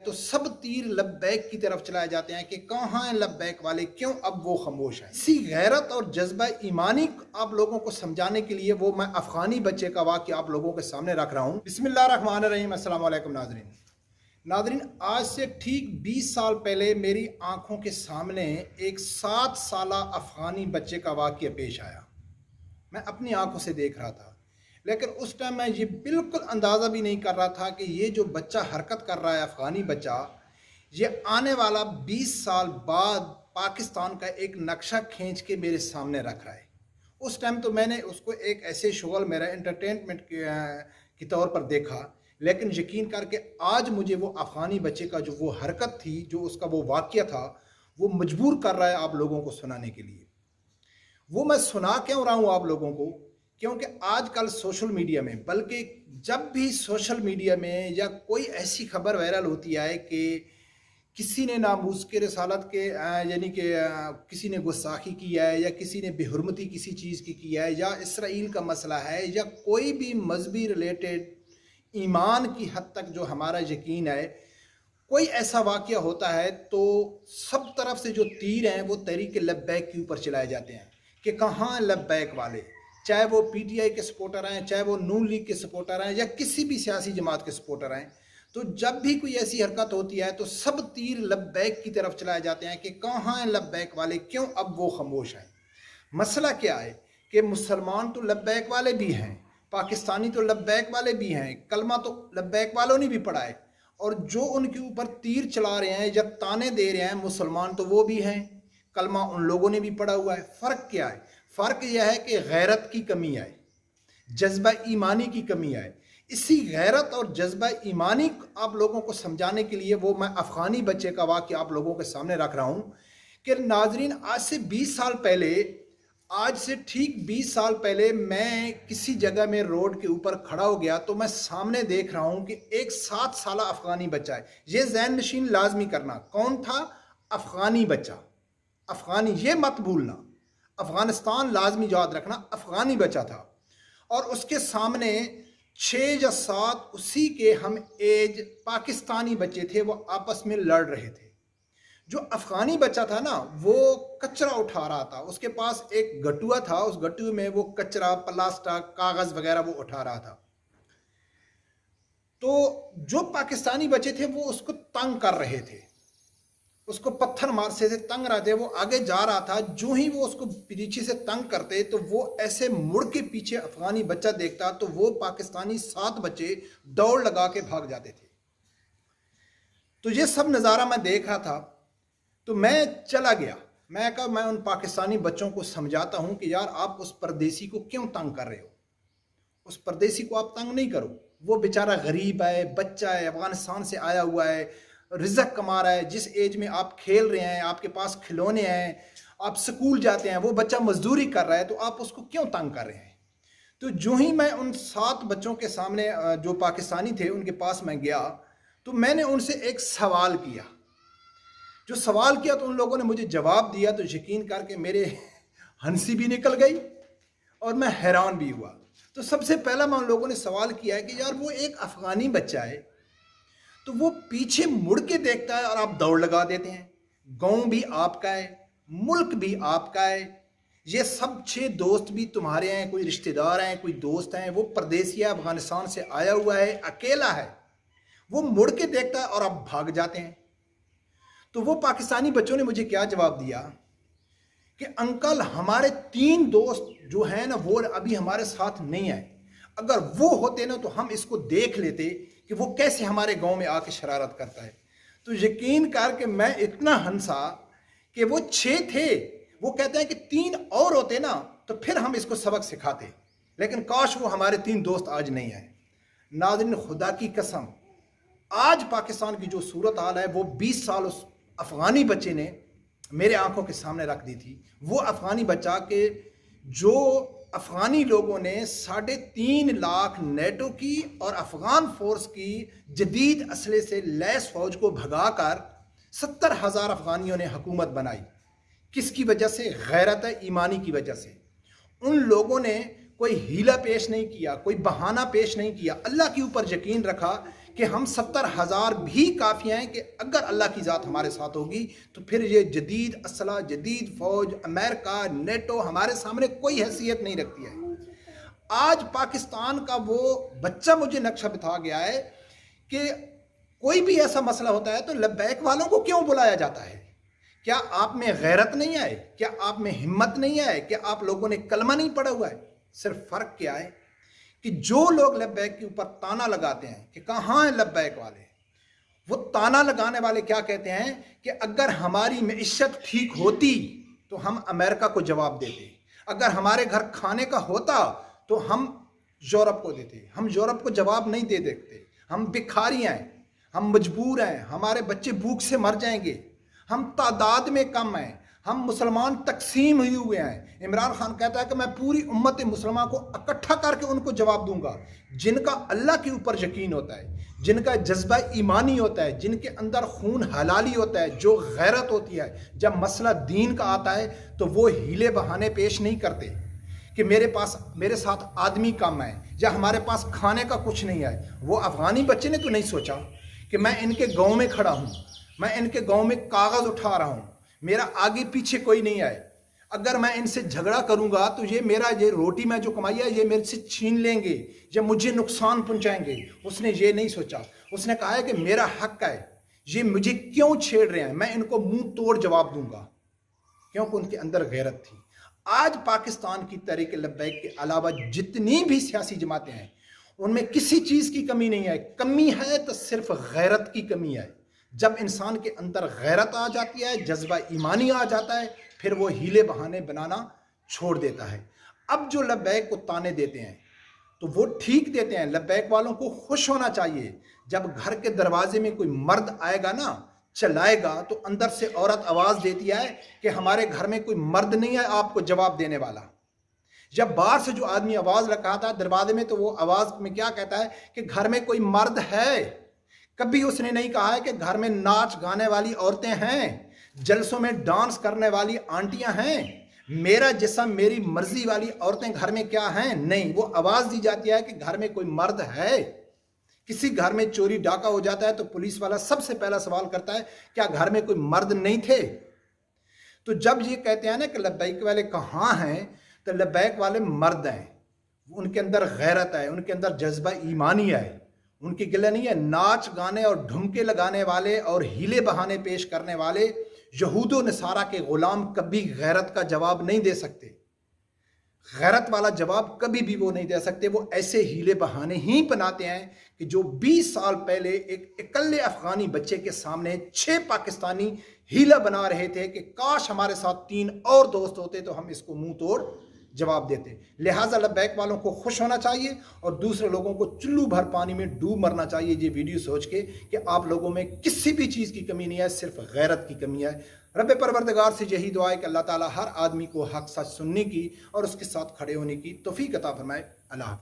तो सब तीर लब्बैक की तरफ चलाए जाते हैं कि कहाँ हैं लब्बैक वाले, क्यों अब वो खामोश हैं। इसी गैरत और जज्बा ईमानी आप लोगों को समझाने के लिए वो मैं अफगानी बच्चे का वाक़या आप लोगों के सामने रख रहा हूँ। बिस्मिल्लाहिर्रहमानिर्रहीम। अस्सलाम वालेकुम नाज़रीन, आज से ठीक 20 साल पहले मेरी आंखों के सामने एक 7 साला अफगानी बच्चे का वाक़या पेश आया। मैं अपनी आंखों से देख रहा था, लेकिन उस टाइम मैं ये बिल्कुल अंदाज़ा भी नहीं कर रहा था कि ये जो बच्चा हरकत कर रहा है, अफ़गानी बच्चा, ये आने वाला 20 साल बाद पाकिस्तान का एक नक्शा खींच के मेरे सामने रख रहा है। उस टाइम तो मैंने उसको एक ऐसे शुगल मेरा एंटरटेनमेंट के तौर पर देखा, लेकिन यकीन करके आज मुझे वो अफ़गानी बच्चे का जो वो हरकत थी, जो उसका वो वाक़या था, वो मजबूर कर रहा है आप लोगों को सुनाने के लिए। वो मैं सुना क्यों रहा हूँ आप लोगों को, क्योंकि आजकल सोशल मीडिया में, बल्कि जब भी सोशल मीडिया में या कोई ऐसी खबर वायरल होती है कि किसी ने नामूस के रसालत के यानी कि किसी ने गुस्ताखी किया है, या किसी ने बेहुरमती किसी चीज़ की किया है, या इसराइल का मसला है, या कोई भी मजहबी रिलेटेड ईमान की हद तक जो हमारा यकीन है, कोई ऐसा वाक़या होता है तो सब तरफ से जो तीर हैं वो तहरीक लब्बैक के ऊपर चलाए जाते हैं कि कहाँ लब्बैक वाले, चाहे वो पीटीआई के सपोर्टर हैं, चाहे वो नून लीग के सपोर्टर हैं, या किसी भी सियासी जमात के सपोर्टर हैं। तो जब भी कोई ऐसी हरकत होती है तो सब तीर लब्बैक की तरफ चलाए जाते हैं कि कहाँ हैं लब्बैक वाले, क्यों अब वो खामोश हैं। मसला क्या है कि मुसलमान तो लब्बैक वाले भी हैं, पाकिस्तानी तो लब्बैक वाले भी हैं, कलमा तो लब्बैक वालों ने भी पढ़ा है, और जो उनके ऊपर तीर चला रहे हैं या ताने दे रहे हैं मुसलमान तो वो भी हैं, कलमा उन लोगों ने भी पढ़ा हुआ है। फ़र्क क्या है? फ़र्क यह है कि गैरत की कमी है, जज्बा ईमानी की कमी है। इसी गैरत और जज्बा ईमानी आप लोगों को समझाने के लिए वो मैं अफ़गानी बच्चे का वाक़या आप लोगों के सामने रख रहा हूँ कि नाजरीन, आज से 20 साल पहले, आज से ठीक 20 साल पहले मैं किसी जगह में रोड के ऊपर खड़ा हो गया तो मैं सामने देख रहा हूँ कि एक 7 साला अफ़गानी बच्चा है। ये ज़हन नशीन लाजमी करना, कौन था? अफ़गानी बच्चा। अफ़गानी, ये मत भूलना, अफ़गानिस्तान लाजमी याद रखना, अफ़गानी बच्चा था। और उसके सामने 6 या 7 उसी के हम एज पाकिस्तानी बच्चे थे, वो आपस में लड़ रहे थे। जो अफ़गानी बच्चा था ना, वो कचरा उठा रहा था, उसके पास एक गटुआ था, उस गटुए में वो कचरा, प्लास्टिक, कागज़ वगैरह वो उठा रहा था। तो जो पाकिस्तानी बच्चे थे वो उसको तंग कर रहे थे, उसको पत्थर मार से तंग रहे थे। वो आगे जा रहा था, जो ही वो उसको पीछे से तंग करते तो वो ऐसे मुड़ के पीछे अफ़गानी बच्चा देखता तो वो पाकिस्तानी 7 बच्चे दौड़ लगा के भाग जाते थे। तो ये सब नज़ारा मैं देख रहा था, तो मैं चला गया। मैं कहा मैं उन पाकिस्तानी बच्चों को समझाता हूँ कि यार आप उस परदेसी को क्यों तंग कर रहे हो, उस परदेसी को आप तंग नहीं करो, वो बेचारा गरीब है, बच्चा है, अफ़गानिस्तान से आया हुआ है, रिज़्क़ कमा रहा है। जिस एज में आप खेल रहे हैं, आपके पास खिलौने हैं, आप स्कूल जाते हैं, वो बच्चा मजदूरी कर रहा है, तो आप उसको क्यों तंग कर रहे हैं। तो जो ही मैं उन 7 बच्चों के सामने जो पाकिस्तानी थे उनके पास मैं गया तो मैंने उनसे एक सवाल किया। जो सवाल किया तो उन लोगों ने मुझे जवाब दिया, तो यकीन करके मेरे हंसी भी निकल गई और मैं हैरान भी हुआ। तो सबसे पहला मैं उन लोगों ने सवाल किया है कि यार वो एक अफ़गानी बच्चा है, तो वो पीछे मुड़ के देखता है और आप दौड़ लगा देते हैं। गांव भी आपका है, मुल्क भी आपका है, ये सब 6 दोस्त भी तुम्हारे हैं, कोई रिश्तेदार हैं, कोई दोस्त हैं, वो परदेसी है, अफ़गानिस्तान से आया हुआ है, अकेला है। वो मुड़ के देखता है और आप भाग जाते हैं। तो वो पाकिस्तानी बच्चों ने मुझे क्या जवाब दिया कि अंकल हमारे 3 दोस्त जो हैं ना वो अभी हमारे साथ नहीं है, अगर वो होते ना तो हम इसको देख लेते कि वो कैसे हमारे गांव में आके शरारत करता है। तो यकीन करके मैं इतना हंसा कि वो 6 थे, वो कहते हैं कि 3 और होते ना तो फिर हम इसको सबक सिखाते, लेकिन काश वो हमारे 3 दोस्त आज नहीं हैं। नाज़रीन, खुदा की कसम, आज पाकिस्तान की जो सूरत हाल है वो 20 साल उस अफ़गानी बच्चे ने मेरे आंखों के सामने रख दी थी। वो अफ़गानी बच्चा के जो अफ़गानी लोगों ने 3.5 लाख नेटो की और अफ़गान फ़ोर्स की जदीद असले से लैस फ़ौज को भगाकर 70,000 अफ़गानियों ने हुकूमत बनाई। किसकी वजह से? गैरत ईमानी की वजह से। उन लोगों ने कोई हीला पेश नहीं किया, कोई बहाना पेश नहीं किया, अल्लाह के ऊपर यकीन रखा کہ ہم 70,000 بھی کافی ہیں کہ اگر اللہ کی ذات ہمارے ساتھ ہوگی تو پھر یہ جدید اسلحہ، جدید فوج، امریکہ، نیٹو ہمارے سامنے کوئی حیثیت نہیں رکھتی ہے۔ آج پاکستان کا وہ بچہ مجھے نقشہ بتا گیا ہے کہ کوئی بھی ایسا مسئلہ ہوتا ہے تو لبیک والوں کو کیوں بلایا جاتا ہے؟ کیا آپ میں غیرت نہیں آئے؟ کیا آپ میں ہمت نہیں آئے؟ کیا آپ لوگوں نے کلمہ نہیں پڑھا ہوا ہے؟ صرف فرق کیا ہے کہ جو لوگ لبیک کے اوپر تانا لگاتے ہیں کہ کہاں ہیں لبیک والے، وہ تانا لگانے والے کیا کہتے ہیں کہ اگر ہماری معیشت ٹھیک ہوتی تو ہم امریکہ کو جواب دیتے، اگر ہمارے گھر کھانے کا ہوتا تو ہم یورپ کو دیتے، ہم یورپ کو جواب نہیں دے دیتے، ہم بھکاری ہیں، ہم مجبور ہیں، ہمارے بچے بھوک سے مر جائیں گے، ہم تعداد میں کم ہیں، ہم مسلمان تقسیم ہوئے ہیں۔ عمران خان کہتا ہے کہ میں پوری امت مسلمہ کو اکٹھا کر کے ان کو جواب دوں گا جن کا اللہ کے اوپر یقین ہوتا ہے، جن کا جذبہ ایمانی ہوتا ہے، جن کے اندر خون حلالی ہوتا ہے، جو غیرت ہوتی ہے۔ جب مسئلہ دین کا آتا ہے تو وہ ہیلے بہانے پیش نہیں کرتے کہ میرے ساتھ آدمی کم ہے یا ہمارے پاس کھانے کا کچھ نہیں ہے۔ وہ افغانی بچے نے تو نہیں سوچا کہ میں ان کے گاؤں میں کھڑا ہوں، میں ان کے گاؤں میں کاغذ اٹھا رہا ہوں، میرا آگے پیچھے کوئی نہیں ہے، اگر میں ان سے جھگڑا کروں گا تو یہ روٹی میں جو کمائی ہے یہ میرے سے چھین لیں گے یا مجھے نقصان پہنچائیں گے۔ اس نے یہ نہیں سوچا، اس نے کہا ہے کہ میرا حق ہے، یہ مجھے کیوں چھیڑ رہے ہیں، میں ان کو منہ توڑ جواب دوں گا، کیونکہ ان کے اندر غیرت تھی۔ آج پاکستان کی تحریک لبیک کے علاوہ جتنی بھی سیاسی جماعتیں ہیں ان میں کسی چیز کی کمی نہیں ہے، کمی ہے تو صرف غیرت کی کمی ہے۔ جب انسان کے اندر غیرت آ جاتی ہے، جذبہ ایمانی آ جاتا ہے، پھر وہ ہیلے بہانے بنانا چھوڑ دیتا ہے۔ اب جو لبیک کو تانے دیتے ہیں تو وہ ٹھیک دیتے ہیں، لبیک والوں کو خوش ہونا چاہیے۔ جب گھر کے دروازے میں کوئی مرد آئے گا نا، چلائے گا، تو اندر سے عورت آواز دیتی ہے کہ ہمارے گھر میں کوئی مرد نہیں ہے آپ کو جواب دینے والا۔ جب باہر سے جو آدمی آواز لگا تھا دروازے میں تو وہ آواز میں کیا کہتا ہے کہ گھر میں کوئی مرد ہے۔ کبھی اس نے نہیں کہا ہے کہ گھر میں ناچ گانے والی عورتیں ہیں، جلسوں میں ڈانس کرنے والی آنٹیاں ہیں، میرا جسم میری مرضی والی عورتیں گھر میں کیا ہیں، نہیں۔ وہ آواز دی جاتی ہے کہ گھر میں کوئی مرد ہے۔ کسی گھر میں چوری ڈاکہ ہو جاتا ہے تو پولیس والا سب سے پہلا سوال کرتا ہے کیا گھر میں کوئی مرد نہیں تھے؟ تو جب یہ کہتے ہیں نا کہ لبیک والے کہاں ہیں، تو لبیک والے مرد ہیں، ان کے اندر غیرت ہے، ان کے اندر جذبہ ایمانی ہے، ان کی گلہ نہیں ہے۔ ناچ گانے اور ڈھمکے لگانے والے اور ہیلے بہانے پیش کرنے والے یہود و نصارہ کے غلام کبھی غیرت کا جواب نہیں دے سکتے، غیرت والا جواب کبھی بھی وہ نہیں دے سکتے۔ وہ ایسے ہیلے بہانے ہی بناتے ہیں کہ جو 20 سال پہلے ایک اکلے افغانی بچے کے سامنے 6 پاکستانی ہیلا بنا رہے تھے کہ کاش ہمارے ساتھ 3 اور دوست ہوتے تو ہم اس کو منہ توڑ جواب دیتے۔ لہٰذا لبیک والوں کو خوش ہونا چاہیے اور دوسرے لوگوں کو چلو بھر پانی میں ڈوب مرنا چاہیے یہ ویڈیو سوچ کے کہ آپ لوگوں میں کسی بھی چیز کی کمی نہیں ہے، صرف غیرت کی کمی ہے۔ رب پروردگار سے یہی دعا ہے کہ اللہ تعالیٰ ہر آدمی کو حق سچ سننے کی اور اس کے ساتھ کھڑے ہونے کی توفیق عطا فرمائے۔ اللہ حافظ۔